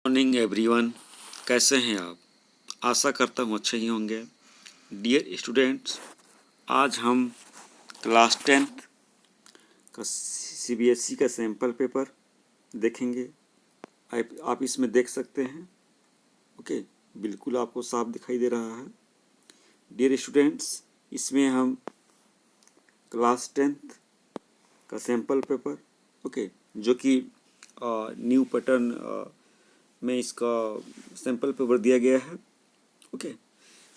Morning everyone, कैसे हैं आप? आशा करता हूँ अच्छे ही होंगे। डियर स्टूडेंट्स, आज हम क्लास 10th का सीबीएसई का सैम्पल पेपर देखेंगे। आप इसमें देख सकते हैं। ओके, बिल्कुल आपको साफ दिखाई दे रहा है। डियर स्टूडेंट्स, इसमें हम क्लास 10th का सैम्पल पेपर जो कि न्यू पैटर्न में इसका सैम्पल पेपर दिया गया है।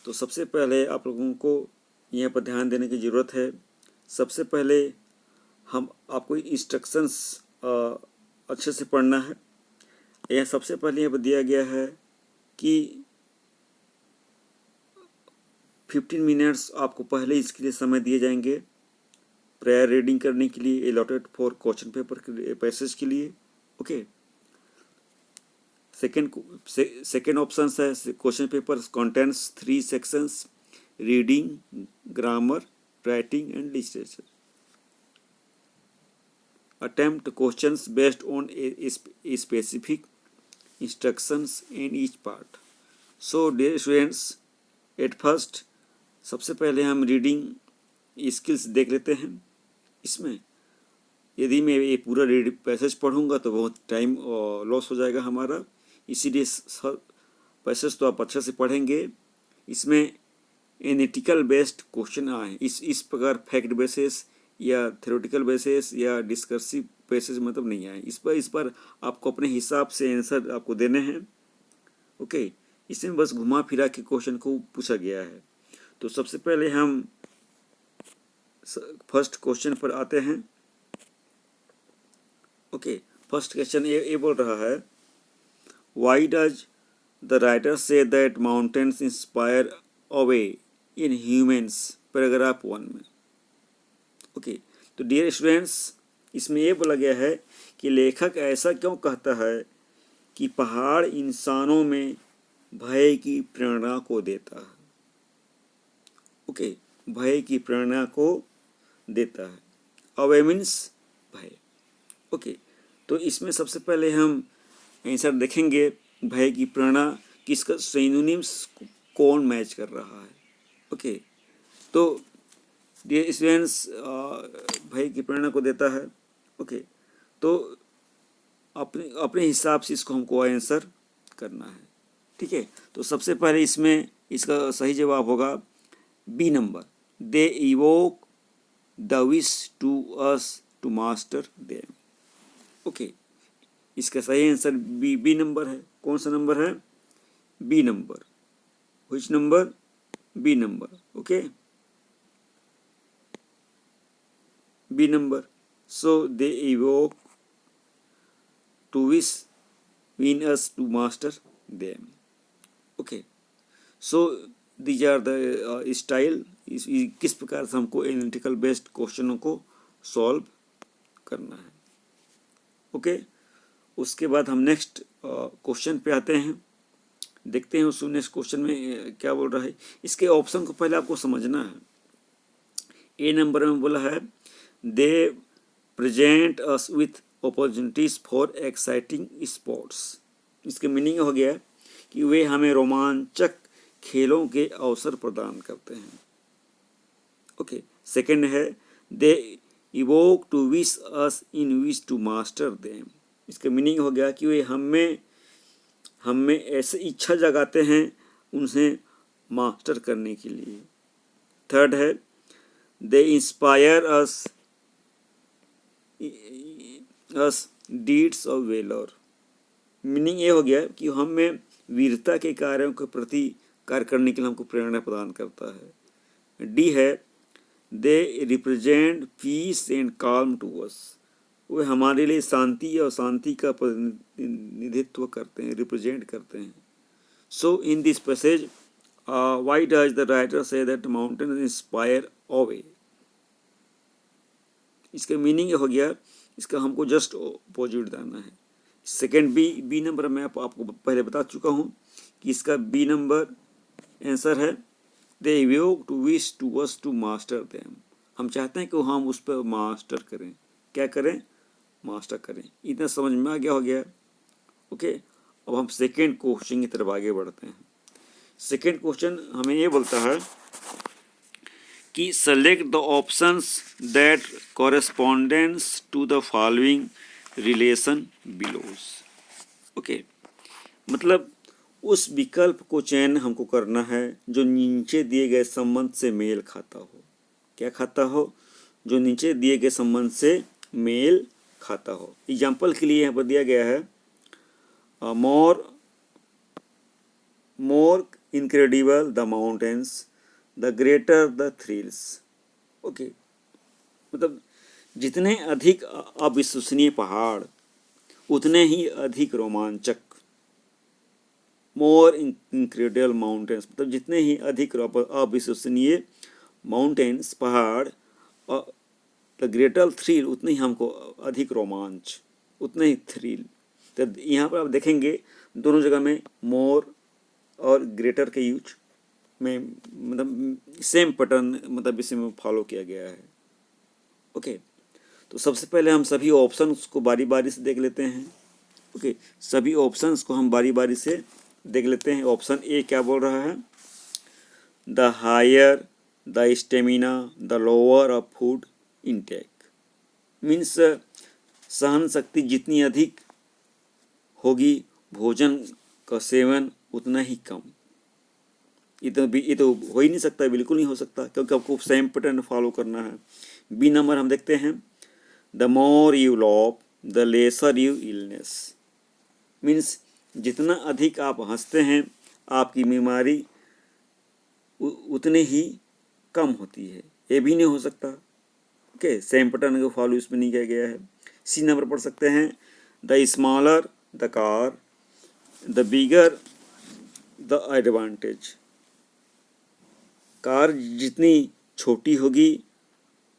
तो सबसे पहले आप लोगों को यहाँ पर ध्यान देने की ज़रूरत है। सबसे पहले हम आपको इंस्ट्रक्शंस अच्छे से पढ़ना है। यह सबसे पहले यहाँ पर दिया गया है कि 15 मिनट्स आपको पहले इसके लिए समय दिए जाएंगे प्रायर रीडिंग करने के लिए, अलॉटेड फॉर क्वेश्चन पेपर के पैसेज के लिए। सेकेंड ऑप्शन है question paper contents 3 sections: reading, grammar, writing and literature. Attempt questions based on a specific instructions in each part. So dear students, at first सबसे पहले हम reading skills देख लेते हैं। इसमें यदि मैं ये पूरा रीडिंग पैसेज पढ़ूंगा तो बहुत टाइम लॉस हो जाएगा हमारा, इसीलिए पैसेज तो आप अच्छे से पढ़ेंगे। इसमें एनालिटिकल बेस्ड क्वेश्चन आए, इस प्रकार फैक्ट बेसिस या थ्योरेटिकल बेसिस या डिस्कर्सिव बेसिस मतलब नहीं आए। इस पर आपको अपने हिसाब से आंसर आपको देने हैं। इसमें बस घुमा फिरा के क्वेश्चन को पूछा गया है। तो सबसे पहले हम फर्स्ट क्वेश्चन पर आते हैं। फर्स्ट क्वेश्चन ये बोल रहा है, why does the writer say that mountains inspire away in humans, paragraph 1 में। तो डियर स्टूडेंट्स, इसमें ये बोला गया है कि लेखक ऐसा क्यों कहता है कि पहाड़ इंसानों में भय की प्रेरणा को देता है। भय की प्रेरणा को देता है। अवे मीन्स भय। तो इसमें सबसे पहले हम आंसर देखेंगे, भय की प्रेरणा किसका सिनोनिम्स कौन मैच कर रहा है। तो डियर स्टूडेंट्स, भय की प्रेरणा को देता है। तो अपने हिसाब से इसको हमको आंसर करना है। ठीक है, तो सबसे पहले इसमें इसका सही जवाब होगा B number, they evoke the wish to us to master them. इसका सही आंसर बी नंबर है। कौन सा नंबर है? B number. Which number? B number. B number. So they evoke to wish in us to master them. So these are the style, किस प्रकार से हमको एनालिटिकल बेस्ड क्वेश्चनों को सॉल्व करना है। उसके बाद हम नेक्स्ट क्वेश्चन पे आते हैं। देखते हैं उस नेक्स्ट क्वेश्चन में क्या बोल रहा है। इसके ऑप्शन को पहले आपको समझना है। ए नंबर में बोला है, दे present us with opportunities for exciting sports. इसके मीनिंग हो गया कि वे हमें रोमांचक खेलों के अवसर प्रदान करते हैं। सेकंड है, they evoke to wish us in wish to master them. इसका मीनिंग हो गया कि वे हमें ऐसे इच्छा जगाते हैं उनसे मास्टर करने के लिए। थर्ड है, they inspire us deeds of valour. Meaning ये हो गया कि हमें वीरता के कार्यों के प्रति कार्य करने के लिए हमको प्रेरणा प्रदान करता है। डी है, they represent peace and calm to us. वे हमारे लिए शांति और शांति का प्रतिनिधित्व करते हैं, रिप्रेजेंट करते हैं। So in this passage, why does the writer say that mountain inspire awe. इसका मीनिंग हो गया, इसका हमको जस्ट अपोजिट देना है। सेकेंड बी नंबर मैं आपको पहले बता चुका हूँ कि इसका बी नंबर आंसर है, they evoke to wish to us to master them. हम चाहते हैं कि हम उस पर मास्टर करें। क्या करें? मास्टर करें। इतना समझ में आ गया हो गया। अब हम सेकेंड क्वेश्चन की तरफ आगे बढ़ते हैं। सेकेंड क्वेश्चन हमें ये बोलता है कि select the options that correspondence to the following relation belows. Okay, मतलब उस विकल्प को चयन हमको करना है जो नीचे दिए गए संबंध से मेल खाता हो। क्या खाता हो? जो नीचे दिए गए संबंध से मेल खाता हो। एग्जाम्पल के लिए यहाँ पर दिया गया है more incredible the mountains the greater the thrills. Okay, मतलब जितने अधिक अविश्वसनीय पहाड़ उतने ही अधिक रोमांचक। मोर इनक्रेडिबल माउंटेन्स मतलब जितने ही अधिक अविश्वसनीय माउंटेन्स पहाड़, द ग्रेटर थ्रिल उतने ही हमको अधिक रोमांच, उतने ही थ्रिल। तो यहाँ पर आप देखेंगे दोनों जगह में मोर और ग्रेटर के यूज में मतलब सेम पैटर्न मतलब इसमें फॉलो किया गया है। ओके, तो सबसे पहले हम सभी ऑप्शंस को बारी बारी से देख लेते हैं। ओके, सभी ऑप्शंस को हम बारी बारी से देख लेते हैं। ऑप्शन ए क्या बोल रहा है? The higher the stamina the lower of food intake. Means सहन शक्ति जितनी अधिक होगी भोजन का सेवन उतना ही कम। ये तो हो ही नहीं सकता, बिल्कुल नहीं हो सकता, क्योंकि आपको सेम पैटर्न फॉलो करना है। बी नंबर हम देखते हैं, the more you love the lesser you illness. Means जितना अधिक आप हंसते हैं आपकी बीमारी उतने ही कम होती है। ये भी नहीं हो सकता। ओके, सेम पैटर्न को फॉलो इसमें नहीं किया गया है। सी नंबर पढ़ सकते हैं, the smaller the car the bigger the advantage. Car जितनी छोटी होगी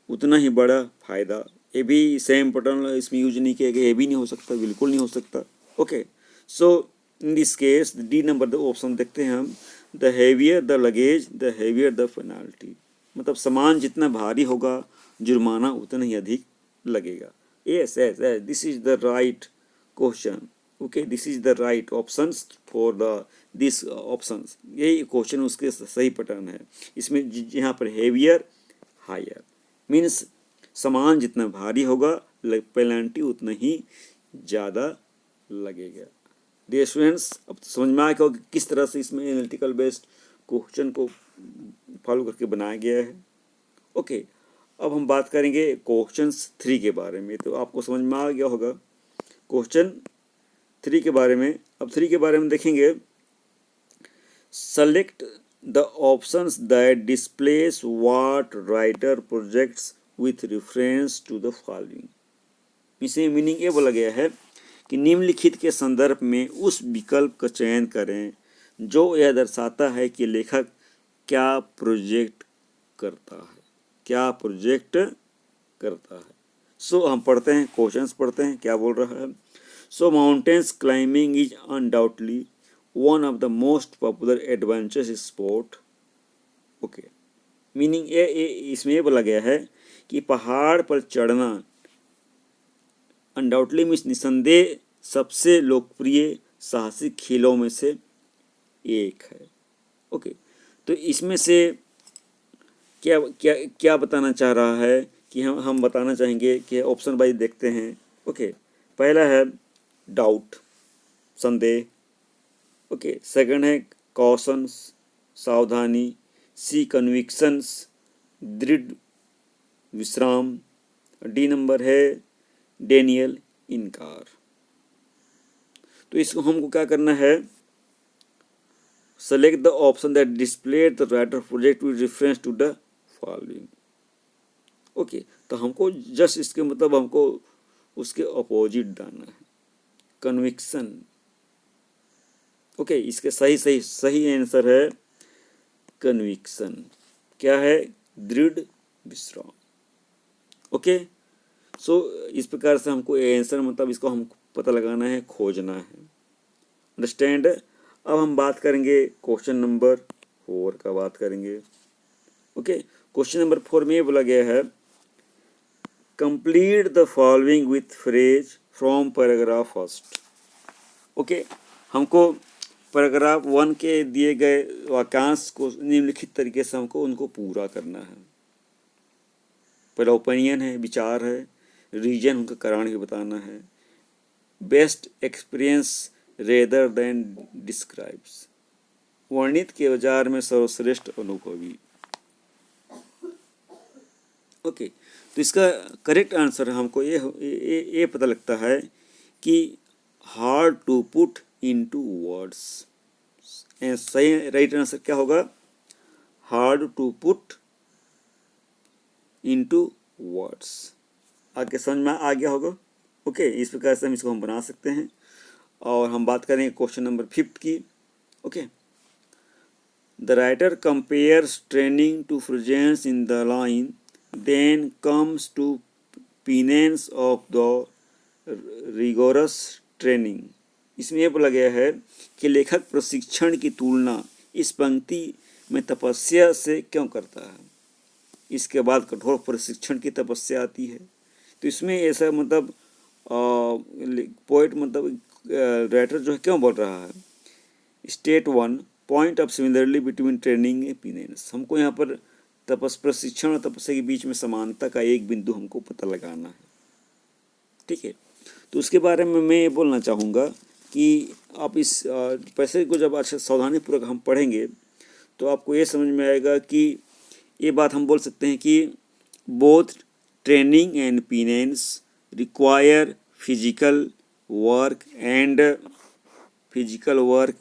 उतना ही बड़ा फायदा। ये भी सेम पैटर्न इसमें यूज नहीं किया गया, ये भी नहीं हो सकता, बिल्कुल नहीं हो सकता। Okay, so in this case D number the option देखते हैं हम, the heavier the luggage the heavier the penalty. मतलब सामान जितना भारी होगा जुर्माना उतना ही अधिक लगेगा। Yes yes yes, this is the right question. Okay, this is the right options for the this options. यही क्वेश्चन उसके सही पैटर्न है। इसमें यहाँ पर हेवियर हायर मीन्स सामान जितना भारी होगा पेनल्टी उतना ही ज़्यादा लगेगा। डियर स्टूडेंट्स, अब समझ में आया कि किस तरह से इसमें एनालिटिकल बेस्ड क्वेश्चन को फॉलो करके बनाया गया है। ओके, अब हम बात करेंगे क्वेश्चन 3 के बारे में। तो आपको समझ में आ गया होगा क्वेश्चन 3 के बारे में। अब 3 के बारे में देखेंगे, select the options that displace what writer projects with reference to the following. इसमें मीनिंग ये बोला गया है कि निम्नलिखित के संदर्भ में उस विकल्प का चयन करें जो यह दर्शाता है कि लेखक क्या प्रोजेक्ट करता है, क्या प्रोजेक्ट करता है। सो हम पढ़ते हैं, क्वेश्चंस पढ़ते हैं, क्या बोल रहा है। So mountains climbing is undoubtedly one of the most popular adventurous sport. Okay, meaning ये इसमें ये बोला गया है कि पहाड़ पर चढ़ना अनडाउटली मीन्स निसंदेह सबसे लोकप्रिय साहसिक खेलों में से एक है। ओके, तो इसमें से क्या क्या क्या बताना चाह रहा है कि हम बताना चाहेंगे कि ऑप्शन वाइज देखते हैं। ओके, पहला है डाउट संदेह। ओके, सेकंड है कॉशंस सावधानी। सी कन्विक्शंस दृढ़ विश्राम। डी नंबर है डेनियल इनकार। तो इसको हमको क्या करना है, select the option that display the writer project with reference to the following. Okay, तो हमको जस्ट इसके मतलब हमको उसके अपोजिट डालना है, कन्विक्शन। ओके, इसके सही आंसर है कन्विक्शन। क्या है? दृढ़ विश्राम। ओके, सो इस प्रकार से हमको आंसर मतलब इसको हमको पता लगाना है, खोजना है। अंडरस्टैंड। अब हम बात करेंगे क्वेश्चन नंबर 4 का बात करेंगे। ओके, क्वेश्चन नंबर 4 में ये बोला गया है, complete the following with phrase from paragraph first. Okay, हमको पैराग्राफ 1 के दिए गए वाक्यांश को निम्नलिखित तरीके से हमको उनको पूरा करना है। पहला ओपिनियन है, विचार है, रीजन उनका कारण ही बताना है, best experience rather than describes, वर्णित के बाजार में सर्वश्रेष्ठ अनुभवी। ओके, तो इसका करेक्ट आंसर हमको ये पता लगता है कि hard to put into words. सही राइट आंसर क्या होगा? Hard to put into words. आगे समझ में आ गया होगा? ओके, इस प्रकार से हम इसको बना सकते हैं। और हम बात करेंगे क्वेश्चन नंबर 5 की। Okay, the writer compares training to presence in the line then comes to penance of the rigorous training। इसमें यह बोला गया है कि लेखक प्रशिक्षण की तुलना इस पंक्ति में तपस्या से क्यों करता है। इसके बाद कठोर प्रशिक्षण की तपस्या आती है। तो इसमें ऐसा मतलब पोइट मतलब राइटर जो है क्यों बोल रहा है? State 1 point of similarity between training and penance. हमको यहाँ पर प्रशिक्षण और तपस्या के बीच में समानता का एक बिंदु हमको पता लगाना है। ठीक है, तो उसके बारे में मैं ये बोलना चाहूँगा कि आप इस पैसे को जब अच्छा सावधानीपूर्वक हम पढ़ेंगे तो आपको ये समझ में आएगा कि ये बात हम बोल सकते हैं कि both training and penance require physical work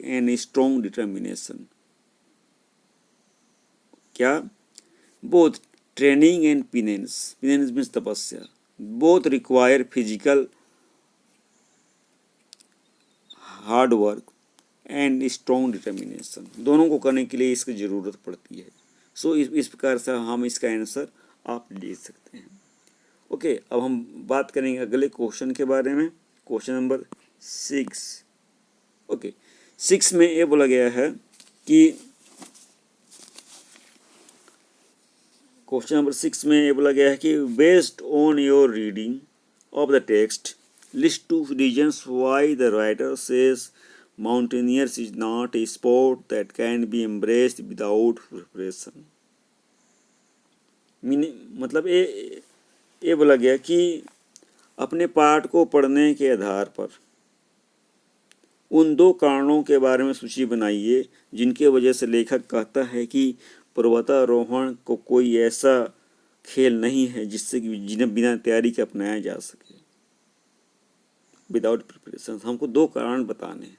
and strong determination. क्या? Both training and penance means तपस्या, both require physical hard work and strong determination। दोनों को करने के लिए इसकी ज़रूरत पड़ती है। सो इस प्रकार से हम इसका आंसर आप ले सकते हैं। ओके, अब हम बात करेंगे अगले क्वेश्चन के बारे में, क्वेश्चन नंबर 6। ओके, 6 में ये बोला गया है कि क्वेश्चन नंबर 6 में ये बोला गया है कि based on your reading of the text list 2 reasons why the writer says mountaineers is not a sport that can be embraced without preparation. मतलब ये बोला गया कि अपने पाठ को पढ़ने के आधार पर उन 2 कारणों के बारे में सूची बनाइए जिनके वजह से लेखक कहता है कि पर्वतारोहण को कोई ऐसा खेल नहीं है जिससे जिन्हें बिना तैयारी के अपनाया जा सके। विदाउट प्रिपरेशन हमको 2 कारण बताने हैं।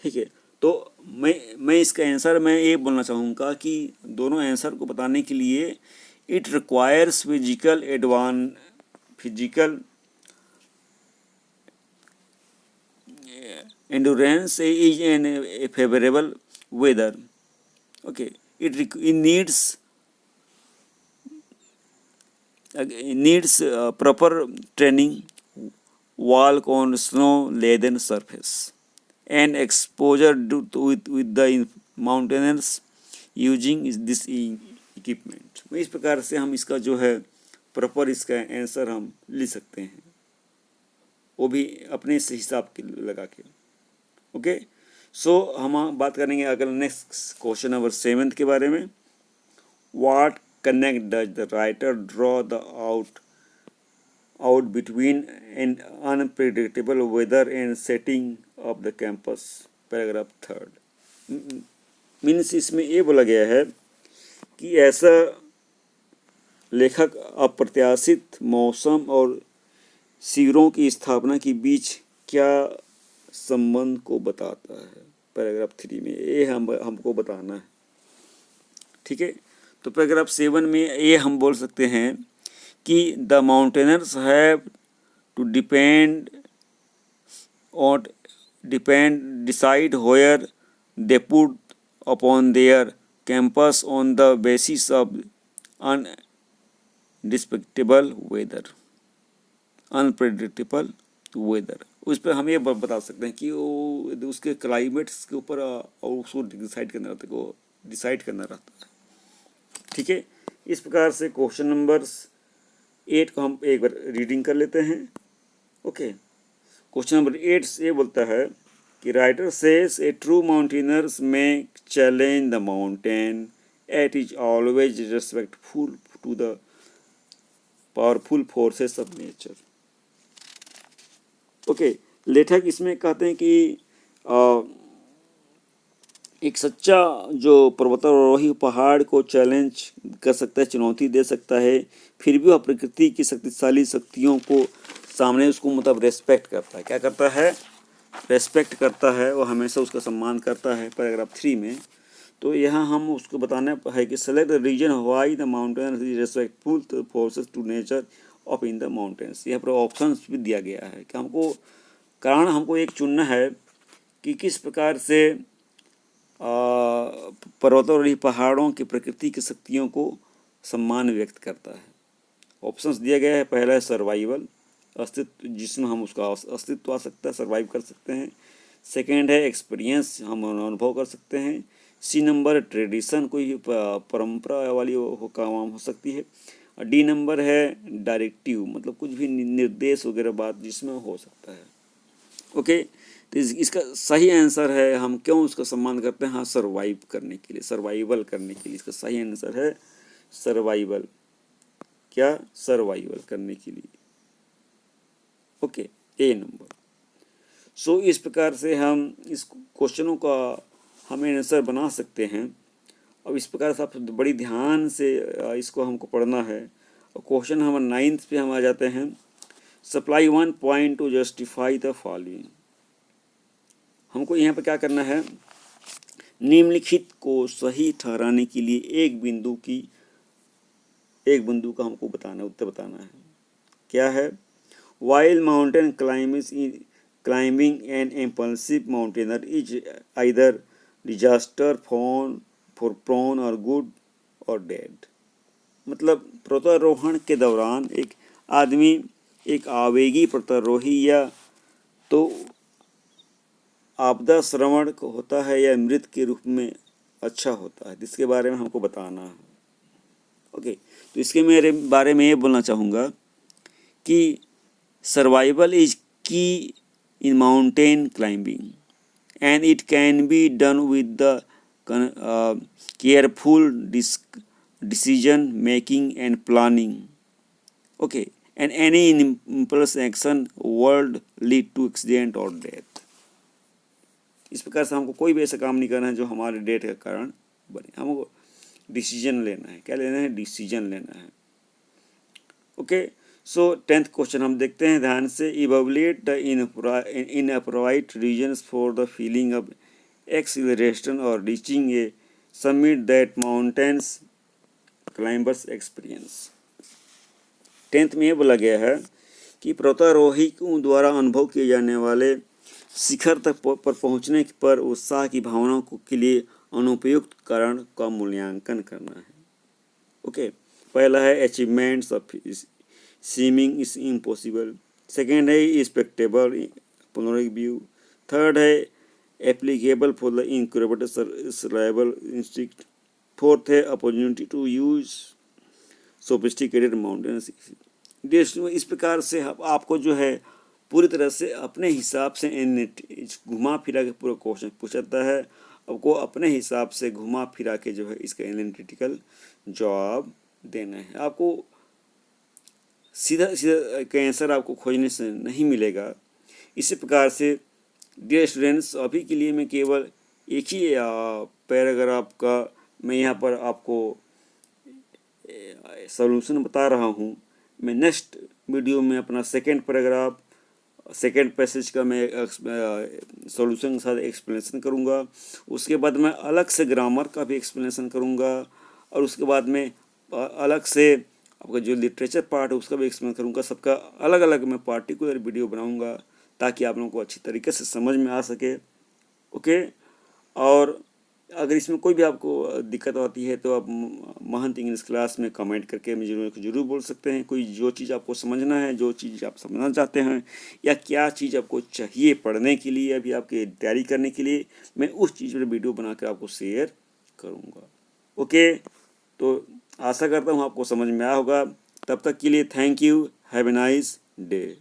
ठीक है, तो मैं इसका आंसर मैं ये बोलना चाहूँगा कि दोनों आंसर को बताने के लिए it requires physical endurance is an favourable weather. Okay, it needs proper training, walk on snow-laden surface, and exposure with the mountainers using this equipment। इस प्रकार से हम इसका जो है प्रॉपर इसका आंसर हम लिख सकते हैं, वो भी अपने से हिसाब के लगा के। ओके, सो हम बात करेंगे अगले नेक्स्ट क्वेश्चन नंबर 7 के बारे में। What connect does the writer draw the out between an unpredictable weather and setting of the campus. Paragraph 3 means इसमें ये बोला गया है कि ऐसा लेखक अप्रत्याशित मौसम और शिविरों की स्थापना के बीच क्या संबंध को बताता है। पैराग्राफ 3 में ये हमको बताना है। ठीक है, तो पैराग्राफ 7 में ये हम बोल सकते हैं कि the mountaineers have to decide where they put upon their campus on the basis of unpredictable weather. उस पर हम ये बता सकते हैं कि वो उसके क्लाइमेट्स के ऊपर उसको डिसाइड करना रहता है। ठीक है, इस प्रकार से क्वेश्चन नंबर 8 को हम एक बार रीडिंग कर लेते हैं। ओके, क्वेश्चन नंबर 8 ये बोलता है कि writer says a true mountaineers में challenge the mountain at is always respectful to the powerful forces of nature. Okay, लेखक इसमें कहते हैं कि एक सच्चा जो पर्वतारोही पहाड़ को चैलेंज कर सकता है, चुनौती दे सकता है, फिर भी वह प्रकृति की शक्तिशाली शक्तियों को सामने उसको मतलब रेस्पेक्ट करता है। क्या करता है? रेस्पेक्ट करता है, वो हमेशा उसका सम्मान करता है। पैराग्राफ 3 में तो यहाँ हम उसको बताना है कि select the reason why the mountain is respectful to forces to nature of in the mountains. यहाँ पर ऑप्शंस भी दिया गया है कि हमको कारण हमको एक चुनना है कि किस प्रकार से पर्वतारोही पहाड़ों की प्रकृति की शक्तियों को सम्मान व्यक्त करता है। ऑप्शंस दिया गया है, पहला है सर्वाइवल, अस्तित्व, जिसमें हम उसका अस्तित्व आ सकता है, सर्वाइव कर सकते हैं। सेकेंड है एक्सपीरियंस, हम अनुभव कर सकते हैं। सी नंबर ट्रेडिशन, कोई परंपरा वाली काम हो सकती है। और डी नंबर है डायरेक्टिव, मतलब कुछ भी निर्देश वगैरह बात जिसमें हो सकता है। ओके, तो इसका सही आंसर है, हम क्यों उसका सम्मान करते हैं? हाँ, सर्वाइव करने के लिए, सर्वाइवल करने के लिए। इसका सही आंसर है सर्वाइवल। क्या? सर्वाइवल करने के लिए। ओके, ए नंबर। सो इस प्रकार से हम इस क्वेश्चनों का हमें आंसर बना सकते हैं। अब इस प्रकार से आप बड़ी ध्यान से इसको हमको पढ़ना है। और क्वेश्चन नंबर 9 पे हम आ जाते हैं। Supply 1 point two justify the following. हमको यहाँ पे क्या करना है? निम्नलिखित को सही ठहराने के लिए एक बिंदु का हमको बताना, उत्तर बताना है। क्या है? While mountain climbing an impulsive mountaineer is either disaster prone or good or dead। मतलब पर्वतारोहण के दौरान एक आदमी एक आवेगी पर्वतारोही या तो आपदा श्रवण होता है या मृत के रूप में अच्छा होता है, जिसके बारे में हमको बताना है। ओके, तो इसके मेरे बारे में ये बोलना चाहूँगा कि survival is key in mountain climbing and it can be done with the careful decision making and planning. Okay, and any impulse action world lead to accident और डेथ। इस प्रकार से हमको कोई भी ऐसा काम नहीं करना है जो हमारे डेथ का कारण बने। हमको डिसीजन लेना है। क्या लेना है? डिसीजन लेना है। ओके, सो 10th क्वेश्चन हम देखते हैं ध्यान से। Evaluate the in upright reasons for the feeling of acceleration और reaching a summit that mountains climbers experience. 10th में ये बोला गया है कि पर्वतारोहियों द्वारा अनुभव किए जाने वाले शिखर तक पर पहुंचने पर उत्साह की भावना के लिए अनुपयुक्त कारण का मूल्यांकन करना है। ओके, पहला है achievements of seeming is impossible. Second है स्पेक्टेबल पेनोरामिक व्यू। थर्ड है applicable for the incredible survival instinct. Fourth है opportunity to use sophisticated mountains. इस प्रकार से आपको जो है पूरी तरह से अपने हिसाब से घुमा फिरा के पूरा क्वेश्चन पूछता है। आपको अपने हिसाब से घुमा फिरा के जो है इसका एनालिटिकल जवाब देना है। आपको सीधा का आंसर आपको खोजने से नहीं मिलेगा। इसी प्रकार से डियर स्टूडेंट्स, अभी के लिए मैं केवल एक ही पैराग्राफ का मैं यहाँ पर आपको सॉल्यूशन बता रहा हूँ। मैं नेक्स्ट वीडियो में अपना सेकेंड पैराग्राफ, सेकेंड पैसेज का मैं सॉल्यूशन के साथ एक्सप्लेनेशन करूँगा। उसके बाद मैं अलग से ग्रामर का भी एक्सप्लेनेशन करूँगा और उसके बाद में अलग से आपका जो लिटरेचर पार्ट है उसका भी एक्सप्लेन करूँगा। सबका अलग अलग मैं पार्टिकुलर वीडियो बनाऊँगा ताकि आप लोगों को अच्छी तरीके से समझ में आ सके। ओके, और अगर इसमें कोई भी आपको दिक्कत आती है तो आप महंत इंग्लिश क्लास में कमेंट करके मुझे जरूर बोल सकते हैं। कोई जो चीज़ आपको समझना है, जो चीज़ आप समझना चाहते हैं, या क्या चीज़ आपको चाहिए पढ़ने के लिए, अभी आपके तैयारी करने के लिए, मैं उस चीज़ पर वीडियो बनाकर आपको शेयर करूँगा। ओके, तो आशा करता हूँ आपको समझ में आया होगा। तब तक के लिए thank you, have a nice day.